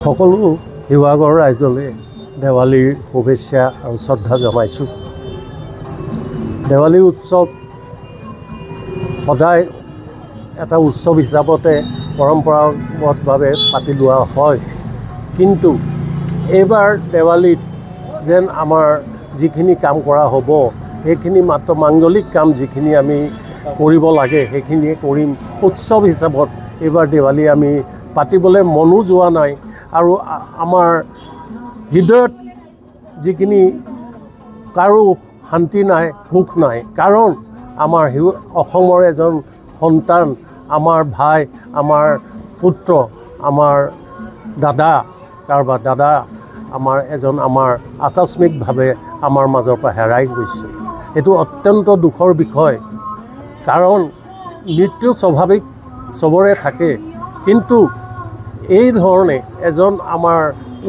সকলো শিৱসাগৰ ৰাইজলৈ দেৱালীৰ শুভেচ্ছা আৰু শ্ৰদ্ধা জনাইছোঁ। দেৱালী উৎসৱ সদায় এটা উৎসৱ হিচাপতে পৰম্পৰাগতভাৱে পাতি লোৱা হয়, কিন্তু এইবাৰ দেৱালীত যেন আমাৰ যিখিনি কাম কৰা হ'ব সেইখিনি মাত্ৰ মাংগলিক কাম যিখিনি আমি কৰিব লাগে সেইখিনিয়ে কৰিম। উৎসৱ হিচাপত এইবাৰ দেৱালী আমি পাতিবলৈ মনো যোৱা নাই আৰু আমাৰ হৃদয়ত যিখিনি কাৰো শান্তি নাই, সুখ নাই, কাৰণ আমাৰ অসমৰ এজন সন্তান, আমাৰ ভাই, আমাৰ পুত্ৰ, আমাৰ দাদা, কাৰোবাৰ দাদা আমাৰ এজন আকস্মিকভাৱে আমাৰ মাজৰ পৰা হেৰাই গৈছে। এইটো অত্যন্ত দুখৰ বিষয়, কাৰণ মৃত্যু স্বাভাৱিক চবৰে থাকে, কিন্তু এই ধৰণে এজন আমাৰ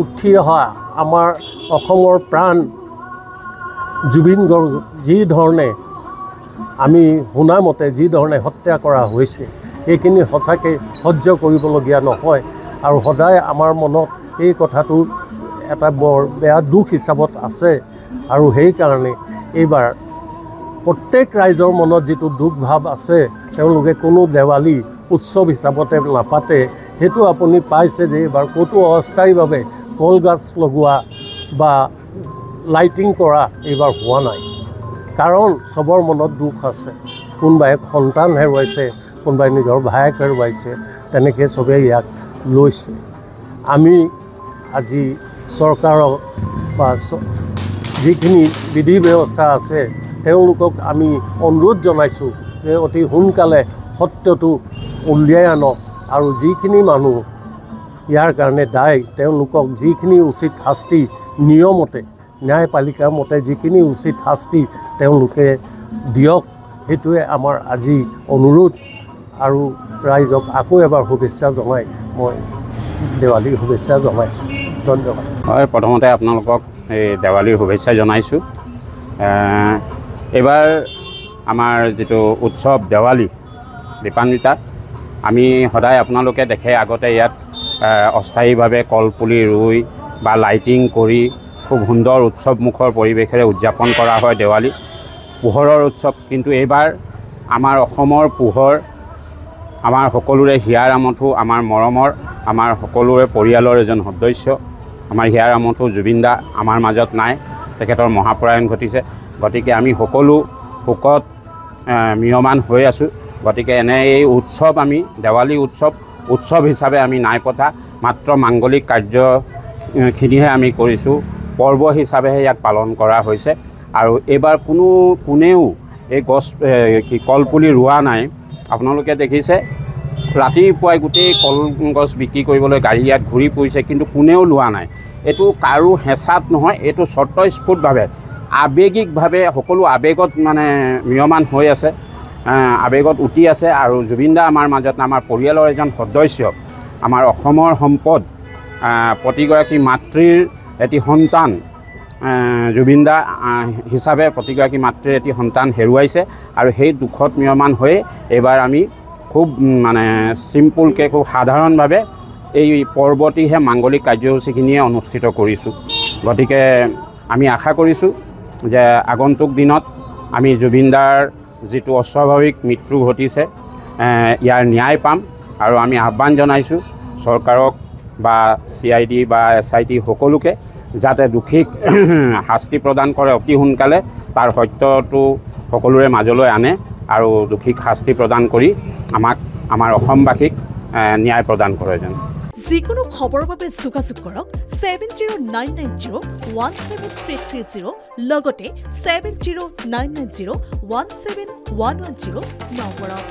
উঠি অহা আমাৰ অসমৰ প্ৰাণ জুবিন গাৰ্গ যি ধৰণে আমি শুনামতে যি ধৰণে হত্যা কৰা হৈছে এইখিনি সঁচাকৈ সহ্য কৰিবলগীয়া নহয়। আৰু সদায় আমাৰ মনত এই কথাটো এটা বৰ বেয়া দুখ হিচাপত আছে, আৰু সেইকাৰণে এইবাৰ প্ৰত্যেক ৰাইজৰ মনত যিটো দুখ ভাৱ আছে, তেওঁলোকে কোনো দেৱালী উৎসৱ হিচাপতে নাপাতে। সেইটো আপুনি পাইছে যে এইবাৰ ক'তো অস্থায়ীভাৱে কলগছ লগোৱা বা লাইটিং কৰা এইবাৰ হোৱা নাই, কাৰণ চবৰ মনত দুখ আছে। কোনোবাই সন্তান হেৰুৱাইছে, কোনোবাই নিজৰ ভায়েক হেৰুৱাইছে, তেনেকৈ চবেই ইয়াক লৈছে। আমি আজি চৰকাৰক বা যিখিনি বিধি ব্যৱস্থা আছে তেওঁলোকক আমি অনুৰোধ জনাইছোঁ যে অতি সোনকালে সত্যটো উলিয়াই আনক, আৰু যিখিনি মানুহ ইয়াৰ কাৰণে দায়ী তেওঁলোকক যিখিনি উচিত শাস্তি নিয়মতে ন্যায়পালিকাৰ মতে যিখিনি উচিত শাস্তি তেওঁলোকে দিয়ক, সেইটোৱে আমাৰ আজি অনুৰোধ। আৰু ৰাইজক আকৌ এবাৰ শুভেচ্ছা জনাই মই দেৱালীৰ শুভেচ্ছা জনাইছোঁ। ধন্যবাদ। হয়, প্ৰথমতে আপোনালোকক এই দেৱালীৰ শুভেচ্ছা জনাইছোঁ। এইবাৰ আমাৰ যিটো উৎসৱ দেৱালী দীপান্বিতা, আমি সদায় আপোনালোকে দেখে আগতে ইয়াত অস্থায়ীভাৱে কলপুলি ৰুই বা লাইটিং কৰি খুব সুন্দৰ উৎসৱমুখৰ পৰিৱেশেৰে উদযাপন কৰা হয় দেৱালী, পোহৰৰ উৎসৱ। কিন্তু এইবাৰ আমাৰ অসমৰ পোহৰ, আমাৰ সকলোৰে হিয়াৰ আমঠু, আমাৰ মৰমৰ, আমাৰ সকলোৰে পৰিয়ালৰ এজন সদস্য আমাৰ হিয়াৰ আমঠু জুবিন দা আমাৰ মাজত নাই, তেখেতৰ মহাপ্ৰয়াণ ঘটিছে। গতিকে আমি সকলো শোকত ম্ৰিয়মান হৈ আছোঁ। গতিকে এনে এই উৎসৱ আমি দেৱালী উৎসৱ হিচাপে আমি নাই পতা, মাত্ৰ মাংগলিক কাৰ্যখিনিহে আমি কৰিছোঁ, পৰ্ব হিচাপেহে ইয়াক পালন কৰা হৈছে। আৰু এইবাৰ কোনেও এই কলপুলি ৰোৱা নাই। আপোনালোকে দেখিছে ৰাতিপুৱাই গোটেই কলগছ বিক্ৰী কৰিবলৈ গাড়ী ইয়াত ঘূৰি ফুৰিছে, কিন্তু কোনেও লোৱা নাই। এইটো কাৰো হেঁচাত নহয়, এইটো স্বতঃস্ফূৰ্তভাৱে আৱেগিকভাৱে সকলো আৱেগত ম্ৰিয়মান হৈ আছে, আৱেগত উটি আছে। আৰু জুবিন দা আমাৰ মাজত, আমাৰ পৰিয়ালৰ এজন সদস্য, আমাৰ অসমৰ সম্পদ, প্ৰতিগৰাকী মাতৃৰ এটি সন্তান, জুবিন দা হিচাপে প্ৰতিগৰাকী মাতৃৰ এটি সন্তান হেৰুৱাইছে। আৰু সেই দুখত ম্ৰিয়মান হৈ এইবাৰ আমি খুব চিম্পুলকৈ, খুব সাধাৰণভাৱে এই পৰ্বটিহে মাংগলিক কাৰ্যসূচীখিনিয়ে অনুষ্ঠিত কৰিছোঁ। গতিকে আমি আশা কৰিছোঁ যে আগন্তুক দিনত আমি জুবিন দাৰ যিটো অস্বাভাৱিক মৃত্যু ঘটিছে ইয়াৰ ন্যায় পাম। আৰু আমি আহ্বান জনাইছোঁ চৰকাৰক বা CID বা SIT সকলোকে যাতে দোষীক শাস্তি প্ৰদান কৰে অতি সোনকালে, তাৰ সত্যটো সকলোৰে মাজলৈ আনে আৰু দোষীক শাস্তি প্ৰদান কৰি আমাৰ অসমবাসীক ন্যায় প্ৰদান কৰে যেন। যিকোনো খবৰৰ বাবে যোগাযোগ কৰক 7099017330 লগতে 7099017110 নম্বৰত।